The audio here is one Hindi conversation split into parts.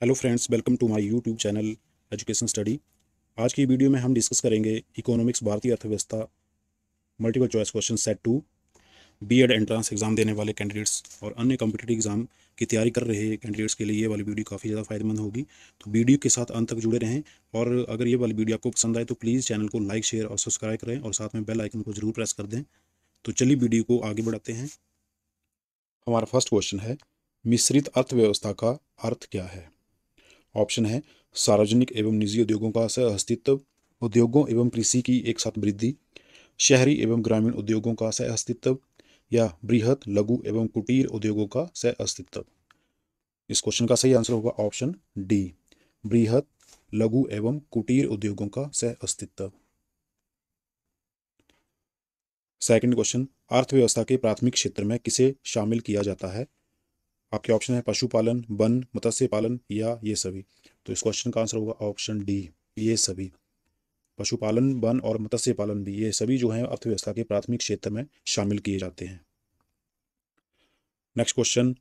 Hello friends, welcome to my YouTube channel education study. आज की वीडियो में हम डिस्कस करेंगे इकोनॉमिक्स, भारतीय अर्थव्यवस्था, multiple choice question set two, BEd entrance exam देने वाले कैंडिडेट्स और अन्य कॉम्पिटिटिव एग्जाम की तैयारी कर रहे कैंडिडेट्स के लिए ये वाली वीडियो काफ़ी ज़्यादा फायदेमंद होगी। तो वीडियो के साथ अंत तक जुड़े रहें और अगर ये वाली वीडियो आपको पसंद आए तो प्लीज़ चैनल को लाइक, शेयर और सब्सक्राइब करें और साथ में बेल आइकन को जरूर प्रेस कर दें। तो चलिए वीडियो को आगे बढ़ाते हैं। हमारा फर्स्ट क्वेश्चन है, मिश्रित अर्थव्यवस्था का अर्थ क्या है? ऑप्शन है सार्वजनिक एवं निजी उद्योगों का सह अस्तित्व, उद्योगों एवं कृषि की एक साथ वृद्धि, शहरी एवं ग्रामीण उद्योगों का सह अस्तित्व या बृहत लघु एवं कुटीर उद्योगों का सह अस्तित्व। इस क्वेश्चन का सही आंसर होगा ऑप्शन डी, बृहत लघु एवं कुटीर उद्योगों का सह अस्तित्व। सेकंड क्वेश्चन, अर्थव्यवस्था के प्राथमिक क्षेत्र में किसे शामिल किया जाता है? आपके ऑप्शन है पशुपालन, वन, मत्स्य पालन या ये सभी। तो इस क्वेश्चन का आंसर होगा ऑप्शन डी, ये सभी। पशुपालन, वन और मत्स्य पालन भी, ये सभी जो हैं अर्थव्यवस्था के प्राथमिक क्षेत्र में शामिल किए जाते हैं। नेक्स्ट क्वेश्चन,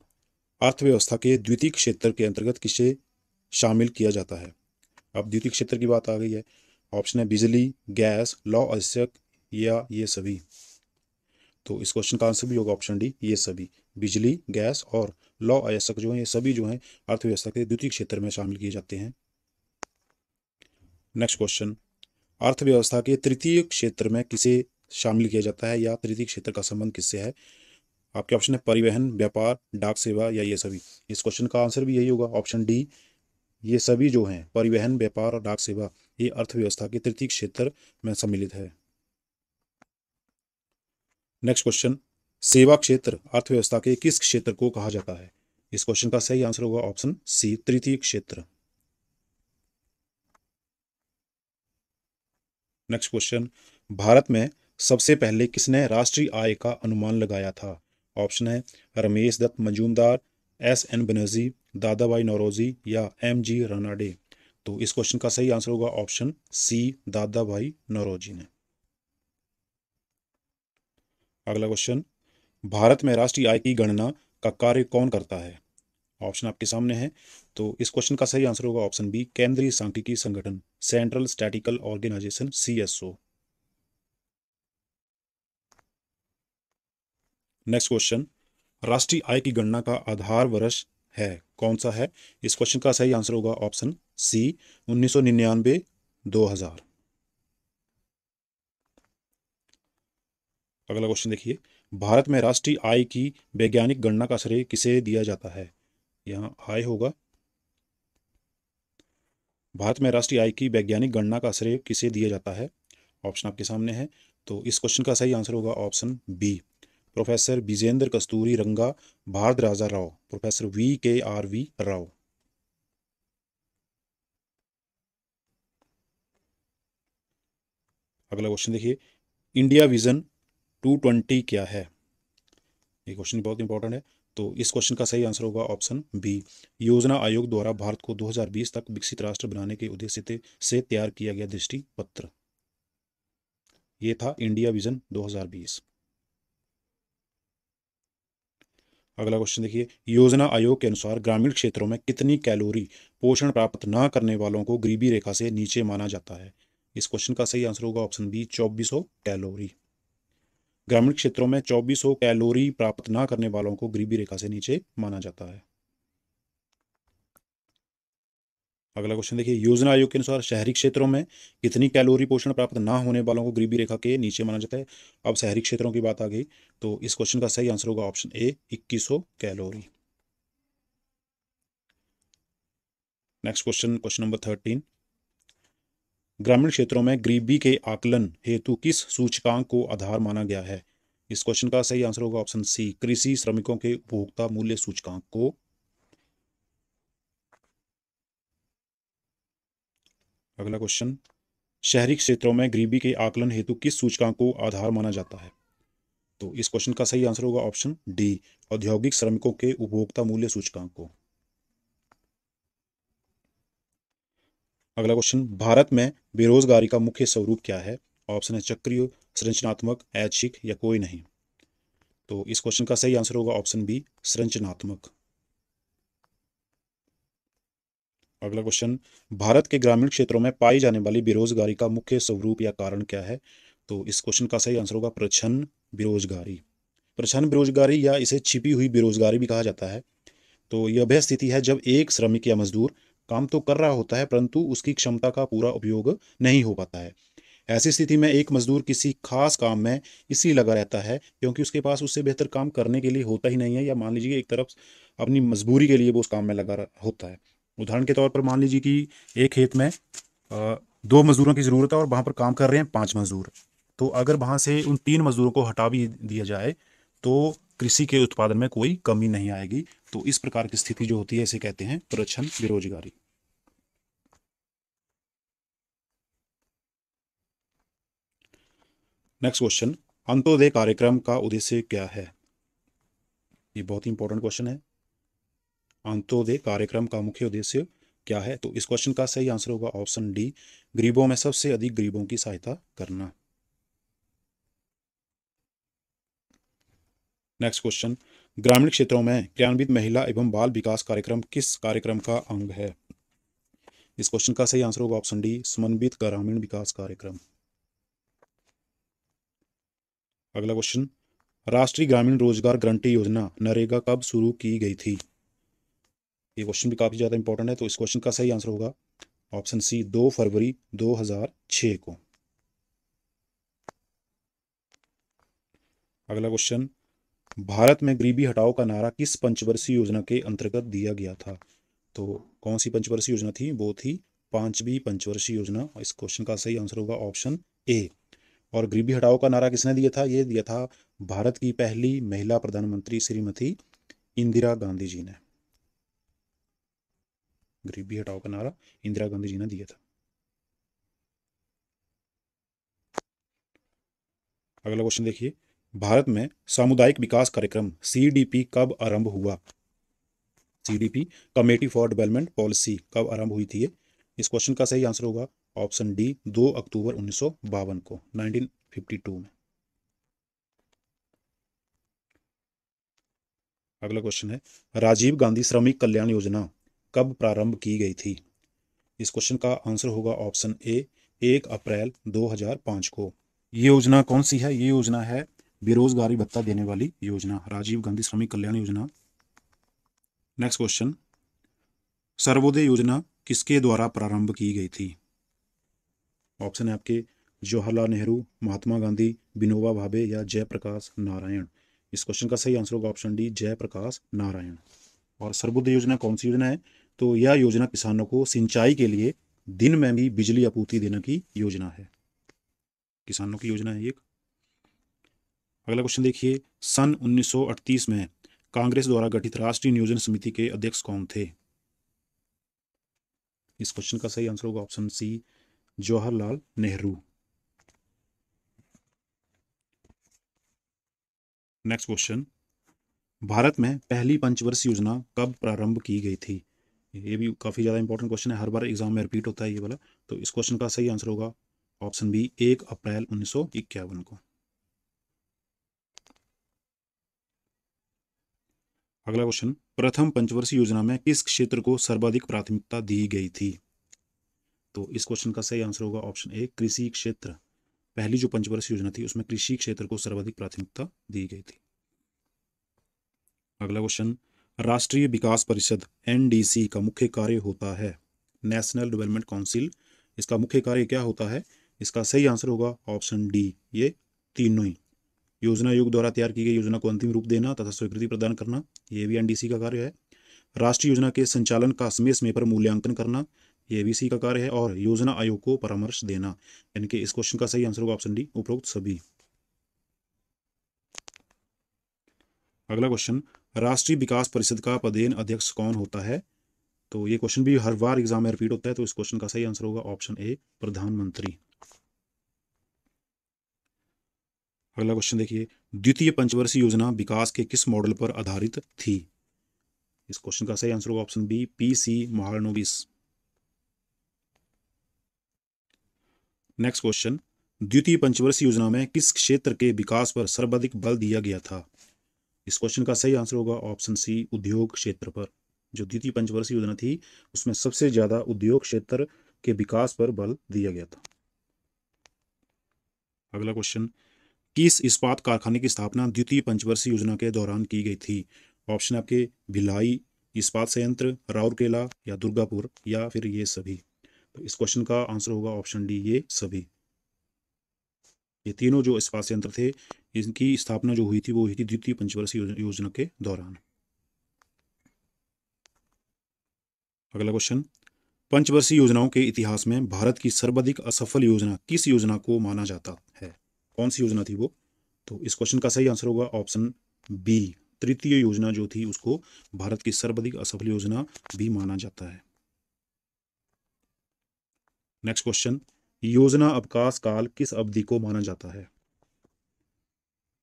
अर्थव्यवस्था के द्वितीय क्षेत्र के अंतर्गत किसे शामिल किया जाता है? अब द्वितीय क्षेत्र की बात आ गई है। ऑप्शन है बिजली, गैस, लौह अयस्क या ये सभी। तो इस क्वेश्चन का आंसर भी होगा ऑप्शन डी, ये सभी। बिजली, गैस और लौह अयस्क जो है ये सभी जो हैं अर्थव्यवस्था के द्वितीय क्षेत्र में शामिल किए जाते हैं। नेक्स्ट क्वेश्चन, अर्थव्यवस्था के तृतीय क्षेत्र में किसे शामिल किया जाता है या तृतीय क्षेत्र का संबंध किससे है? आपके ऑप्शन है परिवहन, व्यापार, डाक सेवा या ये सभी। इस क्वेश्चन का आंसर भी यही होगा ऑप्शन डी, ये सभी जो हैं परिवहन, व्यापार और डाक सेवा, ये अर्थव्यवस्था के तृतीय क्षेत्र में सम्मिलित है। नेक्स्ट क्वेश्चन, सेवा क्षेत्र अर्थव्यवस्था के किस क्षेत्र को कहा जाता है? इस क्वेश्चन का सही आंसर होगा ऑप्शन सी, तृतीय क्षेत्र। नेक्स्ट क्वेश्चन, भारत में सबसे पहले किसने राष्ट्रीय आय का अनुमान लगाया था? ऑप्शन है रमेश दत्त मजूमदार, एस एन बनर्जी, दादा भाई नौरोजी या एम जी रानाडे। तो इस क्वेश्चन का सही आंसर होगा ऑप्शन सी, दादा भाई नौरोजी ने। अगला क्वेश्चन, भारत में राष्ट्रीय आय की गणना का कार्य कौन करता है? ऑप्शन आपके सामने है। तो इस क्वेश्चन का सही आंसर होगा ऑप्शन बी, केंद्रीय सांख्यिकी संगठन, central statical organisation, CSO. Next question, राष्ट्रीय आय की गणना का आधार वर्ष है कौन सा है? इस क्वेश्चन का सही आंसर होगा ऑप्शन सी, 1999, 2000। अगला क्वेश्चन देखिए, भारत में राष्ट्रीय आय की वैज्ञानिक गणना का श्रेय किसे दिया जाता है? यहाँ आय होगा। भारत में राष्ट्रीय आय की वैज्ञानिक गणना का श्रेय किसे दिया जाता है? ऑप्शन आपके सामने है। तो इस क्वेश्चन का सही आंसर होगा ऑप्शन बी, प्रोफेसर विजेंद्र कस्तूरी रंगा भारद्वाजा राव, प्रोफेसर VKRV राव। अगला क्वेश्चन देखिए, इंडिया विजन 220 क्या है? ये क्वेश्चन बहुत इंपॉर्टेंट है। तो इस क्वेश्चन का सही आंसर होगा ऑप्शन बी, योजना आयोग द्वारा भारत को 2020 तक विकसित राष्ट्र बनाने के उद्देश्य से तैयार किया गया दृष्टि पत्र। ये था इंडिया विजन 2020। अगला क्वेश्चन देखिए, योजना आयोग के अनुसार ग्रामीण क्षेत्रों में कितनी कैलोरी पोषण प्राप्त न करने वालों को गरीबी रेखा से नीचे माना जाता है? इस क्वेश्चन का सही आंसर होगा ऑप्शन बी, 2400 कैलोरी। ग्रामीण क्षेत्रों में 2400 कैलोरी प्राप्त न करने वालों को गरीबी रेखा से नीचे माना जाता है। अगला क्वेश्चन देखिए, योजना आयोग के अनुसार शहरी क्षेत्रों में कितनी कैलोरी पोषण प्राप्त ना होने वालों को गरीबी रेखा के नीचे माना जाता है? अब शहरी क्षेत्रों की बात आ गई। तो इस क्वेश्चन का सही आंसर होगा option A, 2100 calorie. Next question, question number 13, ग्रामीण क्षेत्रों में गरीबी के आकलन हेतु किस सूचकांक को आधार माना गया है? इस क्वेश्चन का सही आंसर होगा ऑप्शन सी, कृषि श्रमिकों के उपभोक्ता मूल्य सूचकांक को। अगला क्वेश्चन, शहरी क्षेत्रों में गरीबी के आकलन हेतु किस सूचकांक को आधार माना जाता है? तो इस क्वेश्चन का सही आंसर होगा ऑप्शन डी, औद्योगिक श्रमिकों के उपभोक्ता मूल्य सूचकांक को। अगला क्वेश्चन, भारत में बेरोजगारी का मुख्य स्वरूप क्या है? ऑप्शन है चक्रीय, संरचनात्मक, ऐच्छिक या कोई नहीं। तो इस क्वेश्चन का सही आंसर होगा ऑप्शन बी, संरचनात्मक। अगला क्वेश्चन, भारत के ग्रामीण क्षेत्रों में पाई जाने वाली बेरोजगारी का मुख्य स्वरूप या कारण क्या है? तो इस क्वेश्चन का सही आंसर होगा प्रच्छन्न बेरोजगारी। प्रच्छन्न बेरोजगारी या इसे छिपी हुई बेरोजगारी भी कहा जाता है। तो यह वह स्थिति है जब एक श्रमिक या मजदूर काम तो कर रहा होता है परंतु उसकी क्षमता का पूरा उपयोग नहीं हो पाता है। ऐसी स्थिति में एक मजदूर किसी खास काम में इसलिए लगा रहता है क्योंकि उसके पास उससे बेहतर काम करने के लिए होता ही नहीं है, या मान लीजिए एक तरफ अपनी मजबूरी के लिए वो उस काम में होता है। उदाहरण के तौर पर मान लीजिए कि एक खेत में 2 मजदूरों की ज़रूरत है और वहाँ पर काम कर रहे हैं 5 मजदूर। तो अगर वहाँ से उन 3 मजदूरों को हटा भी दिया जाए तो कृषि के उत्पादन में कोई कमी नहीं आएगी। तो इस प्रकार की स्थिति जो होती है इसे कहते हैं प्रच्छन्न बेरोजगारी। नेक्स्ट क्वेश्चन, अंत्योदय कार्यक्रम का उद्देश्य क्या है? ये बहुत ही इंपॉर्टेंट क्वेश्चन है। अंत्योदय कार्यक्रम का मुख्य उद्देश्य क्या है? तो इस क्वेश्चन का सही आंसर होगा ऑप्शन डी, गरीबों में सबसे अधिक गरीबों की सहायता करना। नेक्स्ट क्वेश्चन, ग्रामीण क्षेत्रों में क्रियान्वित महिला एवं बाल विकास कार्यक्रम किस कार्यक्रम का अंग है? इस क्वेश्चन का सही आंसर होगा ऑप्शन डी, समन्वित ग्रामीण विकास कार्यक्रम। अगला क्वेश्चन, राष्ट्रीय ग्रामीण रोजगार गारंटी योजना नरेगा कब शुरू की गई थी? ये क्वेश्चन भी काफी ज्यादा इंपॉर्टेंट है। तो इस क्वेश्चन का सही आंसर होगा ऑप्शन सी, 2 फरवरी 2006 को। अगला क्वेश्चन, भारत में गरीबी हटाओ का नारा किस पंचवर्षीय योजना के अंतर्गत दिया गया था? तो कौन सी पंचवर्षीय योजना थी? वो थी 5वीं पंचवर्षीय योजना। इस क्वेश्चन का सही आंसर होगा ऑप्शन ए। और गरीबी हटाओ का नारा किसने दिया था? ये दिया था भारत की पहली महिला प्रधानमंत्री श्रीमती इंदिरा गांधी जी ने। गरीबी हटाओ का नारा इंदिरा गांधी जी ने दिया था। अगला क्वेश्चन देखिए, भारत में सामुदायिक विकास कार्यक्रम सीडीपी कब आरंभ हुआ? CDP, committee for development policy, कब आरंभ हुई थी ये? इस क्वेश्चन का सही आंसर होगा ऑप्शन डी, 2 अक्टूबर 1952 को, 1952 में। अगला क्वेश्चन है, राजीव गांधी श्रमिक कल्याण योजना कब प्रारंभ की गई थी? इस क्वेश्चन का आंसर होगा ऑप्शन ए, 1 अप्रैल 2005 को। ये योजना कौन सी है? ये योजना है बेरोजगारी भत्ता देने वाली योजना, राजीव गांधी श्रमिक कल्याण योजना। नेक्स्ट क्वेश्चन, सर्वोदय योजना किसके द्वारा प्रारंभ की गई थी? ऑप्शन है आपके जवाहरलाल नेहरू, महात्मा गांधी, विनोबा भावे या जयप्रकाश नारायण। इस क्वेश्चन का सही आंसर होगा ऑप्शन डी, जयप्रकाश नारायण। और सर्वोदय योजना कौन सी योजना है? तो यह योजना किसानों को सिंचाई के लिए दिन में भी बिजली आपूर्ति देने की योजना है। किसानों की योजना है एक। अगला क्वेश्चन देखिए, सन 1938 में कांग्रेस द्वारा गठित राष्ट्रीय नियोजन समिति के अध्यक्ष कौन थे? इस क्वेश्चन का सही आंसर होगा option C, Jawaharlal Nehru. Next question, Bharat में पहली पंचवर्षीय योजना कब प्रारंभ की गई थी? ये भी काफी ज्यादा इंपॉर्टेंट क्वेश्चन है, हर बार एग्जाम में रिपीट होता है ये वाला। तो इस क्वेश्चन का सही आंसर होगा ऑप्शन बी, 1 अप्रैल 1951 को। अगला क्वेश्चन, प्रथम पंचवर्षीय योजना में किस क्षेत्र को सर्वाधिक प्राथमिकता दी गई थी? तो इस क्वेश्चन का सही आंसर होगा ऑप्शन ए, कृषि क्षेत्र। पहली जो पंचवर्षीय योजना थी उसमें कृषि क्षेत्र को सर्वाधिक प्राथमिकता दी गई थी। अगला क्वेश्चन, राष्ट्रीय विकास परिषद एनडीसी का मुख्य कार्य होता है? नेशनल डेवलपमेंट काउंसिल, इसका मुख्य कार्य क्या होता है? इसका सही आंसर होगा ऑप्शन डी, ये तीनों ही। योजना आयोग द्वारा तैयार की गई योजना को अंतिम रूप देना तथा स्वीकृति प्रदान करना, ये भी एनडीसी का कार्य है। राष्ट्रीय योजना के संचालन का समय समय पर मूल्यांकन करना, ये भी इसी का कार्य है। और योजना आयोग को परामर्श देना, यानी कि इस क्वेश्चन का सही आंसर होगा ऑप्शन डी, उपरोक्त सभी। अगला क्वेश्चन, राष्ट्रीय विकास परिषद का पदेन अध्यक्ष कौन होता है? तो ये क्वेश्चन भी हर बार एग्जाम में रिपीट होता है। तो इस क्वेश्चन का सही आंसर होगा ऑप्शन ए, प्रधानमंत्री। अगला क्वेश्चन देखिए, द्वितीय पंचवर्षीय योजना विकास के किस मॉडल पर आधारित थी? इस क्वेश्चन का सही आंसर होगा option B, PC Mahalanobis. Next question, द्वितीय पंचवर्षीय योजना में किस क्षेत्र के विकास पर सर्वाधिक बल दिया गया था? इस क्वेश्चन का सही आंसर होगा ऑप्शन सी, उद्योग क्षेत्र पर। जो द्वितीय पंचवर्षीय योजना थी उसमें सबसे ज्यादा उद्योग क्षेत्र के विकास पर बल दिया गया था। अगला क्वेश्चन, किस इस्पात कारखाने की स्थापना द्वितीय पंचवर्षीय योजना के दौरान की गई थी? ऑप्शन आपके भिलाई इस्पात संयंत्र, राउरकेला या दुर्गापुर या फिर ये सभी। तो इस क्वेश्चन का आंसर होगा ऑप्शन डी, ये सभी। ये तीनों जो इस्पात संयंत्र थे इनकी स्थापना जो हुई थी वो हुई थी द्वितीय पंचवर्षीय योजना के दौरान। अगला क्वेश्चन, पंचवर्षीय योजनाओं के इतिहास में भारत की सर्वाधिक असफल योजना किस योजना को माना जाता है? कौन सी योजना थी वो? तो इस क्वेश्चन का सही आंसर होगा ऑप्शन बी, तृतीय योजना जो थी उसको भारत की सर्वाधिक असफल योजना भी माना जाता है। नेक्स्ट क्वेश्चन, योजना अवकाश काल किस अवधि को माना जाता है?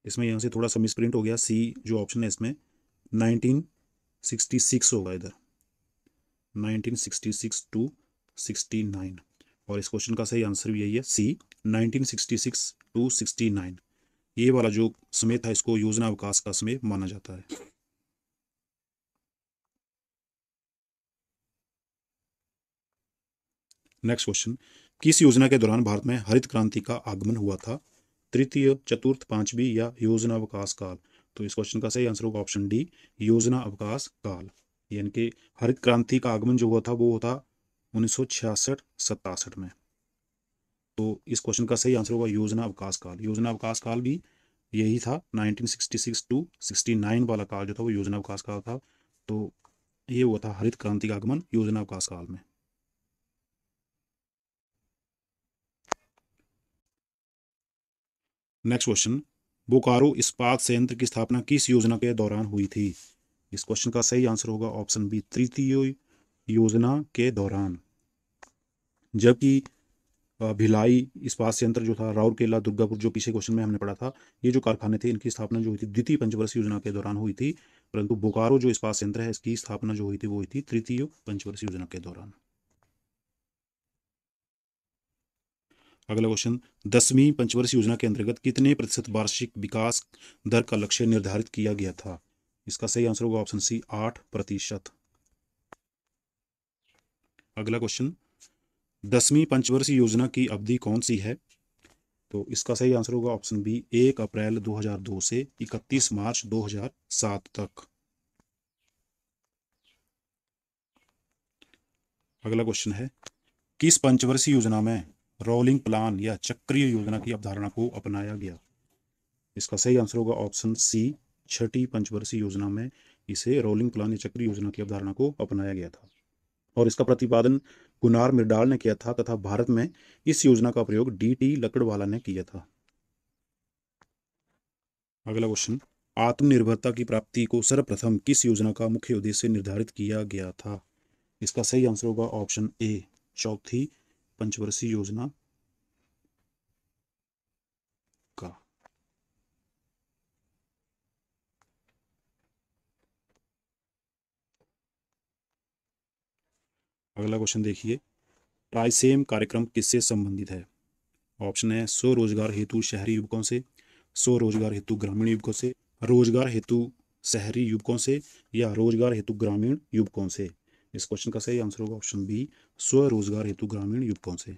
इसमें यहां से थोड़ा सा मिसप्रिंट हो गया, सी जो ऑप्शन है इसमें 1966 होगा इधर, 1966 टू 69, और इस क्वेश्चन का सही आंसर भी यही है, सी 1966 टू 69। ये वाला जो समय था इसको योजना अवकाश का समय माना जाता है। नेक्स्ट क्वेश्चन, किस योजना के दौरान भारत में हरित क्रांति का आगमन हुआ था? तृतीय, चतुर्थ, पांचवी या योजना अवकाश काल? तो इस क्वेश्चन का सही आंसर होगा ऑप्शन डी, योजना अवकाश काल। यानी कि हरित क्रांति का आगमन जो हुआ था वो था 1966-67 में। तो इस क्वेश्चन का सही आंसर होगा योजना अवकाश काल। योजना अवकाश काल भी यही था, 1966 टू 69 वाला काल जो था वो योजना अवकाश काल था। तो ये हुआ था हरित क्रांति का आगमन योजना अवकाश काल में। नेक्स्ट क्वेश्चन, बोकारो इस्पात संयंत्र की स्थापना किस योजना के दौरान हुई थी? इस क्वेश्चन का सही आंसर होगा ऑप्शन बी, तृतीय योजना के दौरान। जबकि भिलाई इस्पात संयंत्र जो था, राउरकेला, दुर्गापुर, जो पीछे क्वेश्चन में हमने पढ़ा था, ये जो कारखाने थे इनकी स्थापना जो हुई थी द्वितीय पंचवर्षीय योजना के दौरान हुई थी, परंतु बोकारो जो इस्पात संयंत्र है इसकी स्थापना जो हुई थी वो हुई थी तृतीय पंचवर्षीय योजना के दौरान। अगला क्वेश्चन, 10वीं पंचवर्षीय योजना के अंतर्गत कितने प्रतिशत वार्षिक विकास दर का लक्ष्य निर्धारित किया गया था? इसका सही आंसर होगा ऑप्शन सी, 8%। अगला क्वेश्चन, 10वीं पंचवर्षीय योजना की अवधि कौन सी है? तो इसका सही आंसर होगा ऑप्शन बी, 1 अप्रैल 2002 से 31 मार्च 2007 तक। अगला क्वेश्चन है, किस पंचवर्षीय योजना में रोलिंग प्लान या चक्रीय योजना की अवधारणा को अपनाया गया? इसका सही आंसर होगा ऑप्शन सी, छठी पंचवर्षीय योजना में इसे रोलिंग प्लान या चक्रीय योजना की अवधारणा को अपनाया गया था, और इसका प्रतिपादन गुनार मिर्डाल ने किया था तथा भारत में इस योजना का प्रयोग डी.टी. लकड़वाला ने किया था। अगला क्वेश्चन, आत्मनिर्भरता की प्राप्ति को सर्वप्रथम किस योजना का मुख्य उद्देश्य निर्धारित किया गया था? इसका सही आंसर होगा ऑप्शन ए, चौथी पंचवर्षीय योजना का। अगला क्वेश्चन देखिए, ट्राइसेम कार्यक्रम किससे संबंधित है? ऑप्शन है स्वरोजगार हेतु शहरी युवकों से, स्वरोजगार हेतु ग्रामीण युवकों से, रोजगार हेतु शहरी युवकों से या रोजगार हेतु ग्रामीण युवकों से। इस क्वेश्चन का सही आंसर होगा ऑप्शन बी, स्वरोजगार हेतु ग्रामीण युवकों से।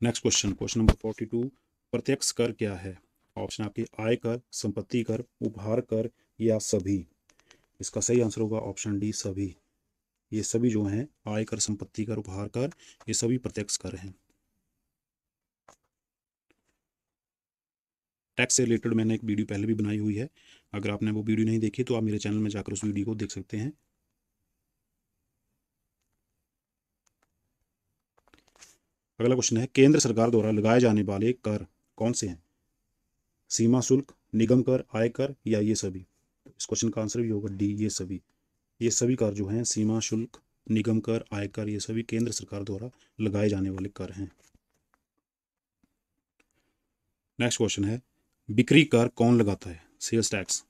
नेक्स्ट क्वेश्चन, क्वेश्चन नंबर 42, प्रत्यक्ष कर क्या है? ऑप्शन आपके आय कर, संपत्ति कर, उपहार कर या सभी। इसका सही आंसर होगा ऑप्शन डी, सभी। ये सभी जो हैं, आय कर, संपत्ति कर, उपहार कर, ये सभी प्रत्यक्ष कर हैं। टैक्स से रिलेटेड मैंने एक वीडियो पहले भी बनाई हुई है, अगर आपने वो वीडियो नहीं देखी तो आप मेरे चैनल में जाकर उस वीडियो को देख सकते हैं। अगला क्वेश्चन है, केंद्र सरकार द्वारा लगाए जाने वाले कर कौन से हैं? सीमा शुल्क, निगम कर, आयकर या ये सभी। इस क्वेश्चन का आंसर भी होगा डी, ये सभी। ये सभी कर जो हैं, सीमा शुल्क, निगम कर, आयकर, ये सभी केंद्र सरकार द्वारा लगाए जाने वाले कर हैं। नेक्स्ट क्वेश्चन है, बिक्री कर कौन लगाता है? सेल्स टैक्स,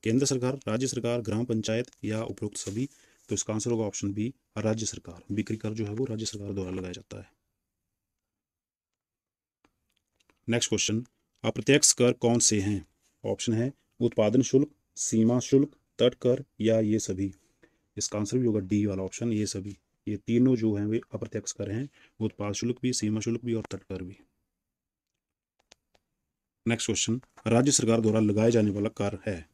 केंद्र सरकार, राज्य सरकार, ग्राम पंचायत या उपरोक्त सभी। तो इसका आंसर होगा ऑप्शन बी, राज्य सरकार। बिक्री कर जो है वो राज्य सरकार द्वारा लगाया जाता है। नेक्स्ट क्वेश्चन, अप्रत्यक्ष कर कौन से हैं? ऑप्शन है उत्पादन शुल्क, सीमा शुल्क, तट कर या ये सभी? इसका आंसर भी होगा डी वाला ऑप्शन, ये सभी। ये तीनों जो हैं वे अप्रत्यक्ष कर हैं, उत्पाद शुल्क भी, सीमा शुल्क भी और तट कर भी। नेक्स्ट क्वेश्चन, राज्य सरकार द्वारा लगाए जाने वाला कर है।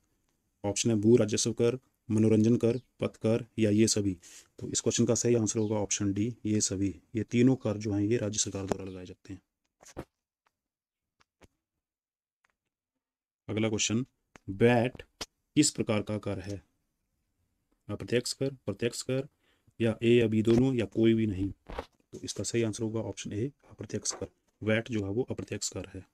ऑप्शन है भू राजस्व कर, मनोरंजन कर, पथ कर या ये सभी। तो इस क्वेश्चन का सही आंसर होगा ऑप्शन डी, ये सभी। ये तीनों कर जो हैं ये राज्य सरकार द्वारा लगाए जाते हैं। अगला क्वेश्चन, वैट किस प्रकार का कर है? अप्रत्यक्ष कर, प्रत्यक्ष कर या ए या बी दोनों या कोई भी नहीं? तो इसका सही आंसर होगा ऑप्शन ए, अप्रत्यक्ष कर। वैट जो है वो अप्रत्यक्ष कर है।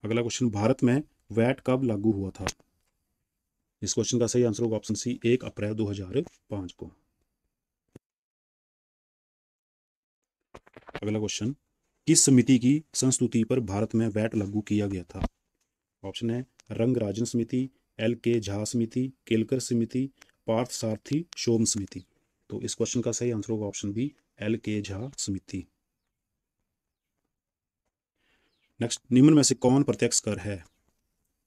अगला क्वेश्चन, भारत में वैट कब लागू हुआ था? इस क्वेश्चन का सही आंसर होगा ऑप्शन सी, 1 अप्रैल 2005 को। अगला क्वेश्चन, किस समिति की संस्तुति पर भारत में वैट लागू किया गया था? ऑप्शन है रंगराजन समिति, एल के झा समिति, केलकर समिति, पार्थ सारथी शोम समिति। तो इस क्वेश्चन का सही आंसर होगा ऑप्शन बी, एल के झा समिति। नेक्स्ट, निम्न में से कौन प्रत्यक्ष कर है?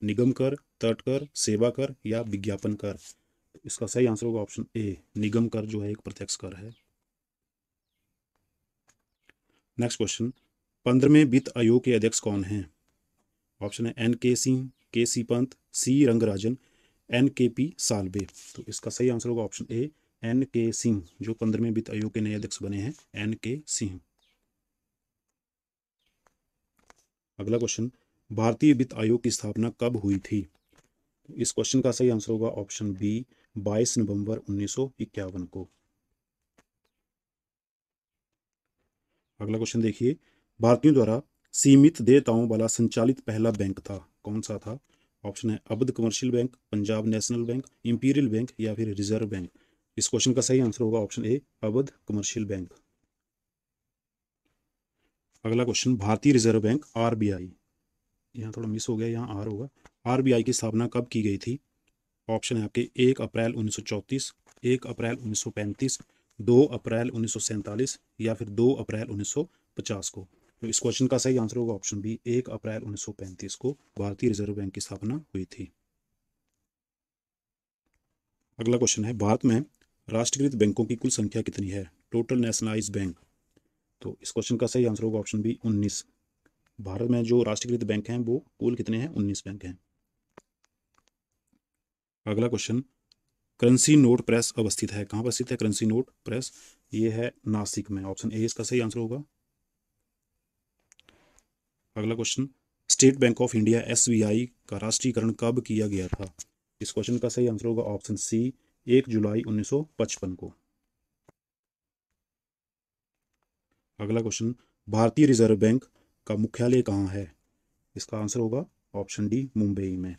निगम कर, तट कर, सेवा कर या विज्ञापन कर? इसका सही आंसर होगा ऑप्शन ए, निगम कर जो है एक प्रत्यक्ष कर है। नेक्स्ट क्वेश्चन, 15वें वित्त आयोग के अध्यक्ष कौन हैं? ऑप्शन है एन के सिंह, के सी पंत, सी रंगराजन, एन के पी सालवे। तो इसका सही आंसर होगा ऑप्शन ए, एन के सिंह, जो 15वें वित्त आयोग के नए अध्यक्ष बने हैं, एन के सिंह। अगला क्वेश्चन, भारतीय वित्त आयोग की स्थापना कब हुई थी? इस क्वेश्चन का सही आंसर होगा ऑप्शन बी, 22 नवंबर 1951 को। अगला क्वेश्चन देखिए, भारतीयों द्वारा सीमित देयताओं वाला संचालित पहला बैंक था, कौन सा था? ऑप्शन है Awadh commercial bank, Punjab national bank, imperial bank या फिर रिजर्व बैंक। इस क्वेश्चन का सही आंसर होगा option A, Awadh commercial bank. अगला क्वेश्चन, भारतीय रिजर्व बैंक आरबीआई, यहाँ थोड़ा मिस हो गया, यहाँ आर होगा। आरबीआई की स्थापना कब की गई थी? ऑप्शन है आपके 1 अप्रैल 1934, 1 अप्रैल 1935, 2 अप्रैल 1947 या फिर 2 अप्रैल 1950 को। तो इस क्वेश्चन का सही आंसर होगा ऑप्शन बी, 1 अप्रैल 1935 को भारतीय रिजर्व बैंक की स्थापना हुई थी। अगला क्वेश्चन है, भारत में राष्ट्रीयकृत बैंकों की कुल संख्या कितनी है? Total nationalise bank. तो इस क्वेश्चन का सही आंसर होगा ऑप्शन बी, 19। भारत में जो राष्ट्रीयकृत बैंक हैं वो कुल कितने हैं? 19 बैंक हैं। अगला क्वेश्चन, करेंसी नोट प्रेस अवस्थित है, कहाँ पर स्थित है करेंसी नोट प्रेस? ये है नासिक में, ऑप्शन ए इसका सही आंसर होगा। अगला question, state bank of India SBI का राष्ट्रीयकरण कब किया गया था? इस क्वेश्चन का सही आंसर होगा ऑप्शन सी, 1 जुलाई 1955 को। अगला क्वेश्चन, भारतीय रिजर्व बैंक का मुख्यालय कहाँ है? इसका आंसर होगा ऑप्शन डी, मुंबई में।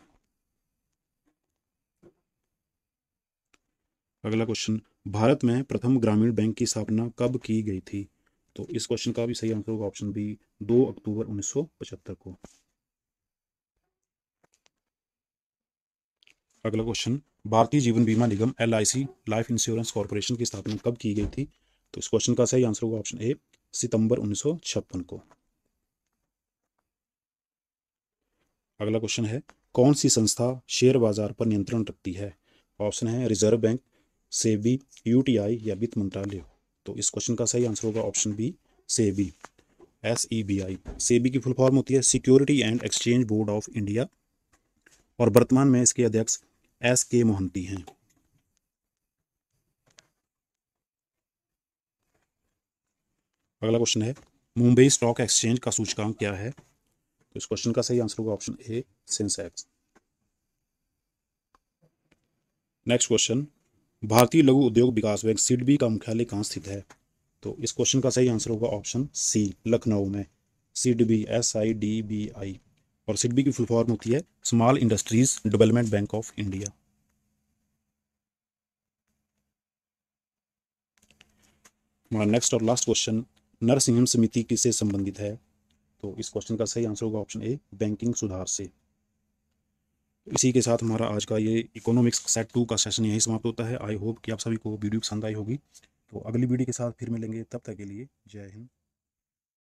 अगला क्वेश्चन, भारत में प्रथम ग्रामीण बैंक की स्थापना कब की गई थी? तो इस क्वेश्चन का भी सही आंसर होगा ऑप्शन बी, 2 अक्टूबर 1975 को। अगला क्वेश्चन, भारतीय जीवन बीमा निगम LIC लाइफ इंश्योरेंस कॉर्पोरेशन की स्थापना कब की गई थी? तो इस क्वेश्चन का सही आंसर होगा ऑप्शन ए, सितंबर 1956 को। अगला क्वेश्चन है, कौन सी संस्था शेयर बाजार पर नियंत्रण रखती है? ऑप्शन है रिजर्व बैंक, सेबी, यूटीआई या वित्त मंत्रालय। तो इस क्वेश्चन का सही आंसर होगा option B, SEBI, SEBI। SEBI की फुल फॉर्म होती है security and exchange board of India और वर्तमान में इसके अध्यक्ष SK मोहंती हैं। अगला क्वेश्चन है, मुंबई स्टॉक एक्सचेंज का सूचकांक क्या है? तो इस क्वेश्चन का सही आंसर होगा option A, Sensex. Next question, भारतीय लघु उद्योग विकास बैंक सिडबी का मुख्यालय कहाँ स्थित है? तो इस क्वेश्चन का सही आंसर होगा ऑप्शन सी, लखनऊ में, सिडबी, SIDBI। और सिडबी की फुल फॉर्म होती है small industries development bank of India. हमारा नेक्स्ट और लास्ट क्वेश्चन, नरसिंहम समिति किससे संबंधित है? तो इस क्वेश्चन का सही आंसर होगा ऑप्शन ए, बैंकिंग सुधार से। इसी के साथ हमारा आज का ये इकोनॉमिक्स सेट 2 का सेशन यहीं समाप्त होता है। आई होप कि आप सभी को वीडियो पसंद आई होगी। तो अगली वीडियो के साथ फिर मिलेंगे, तब तक के लिए जय हिंद।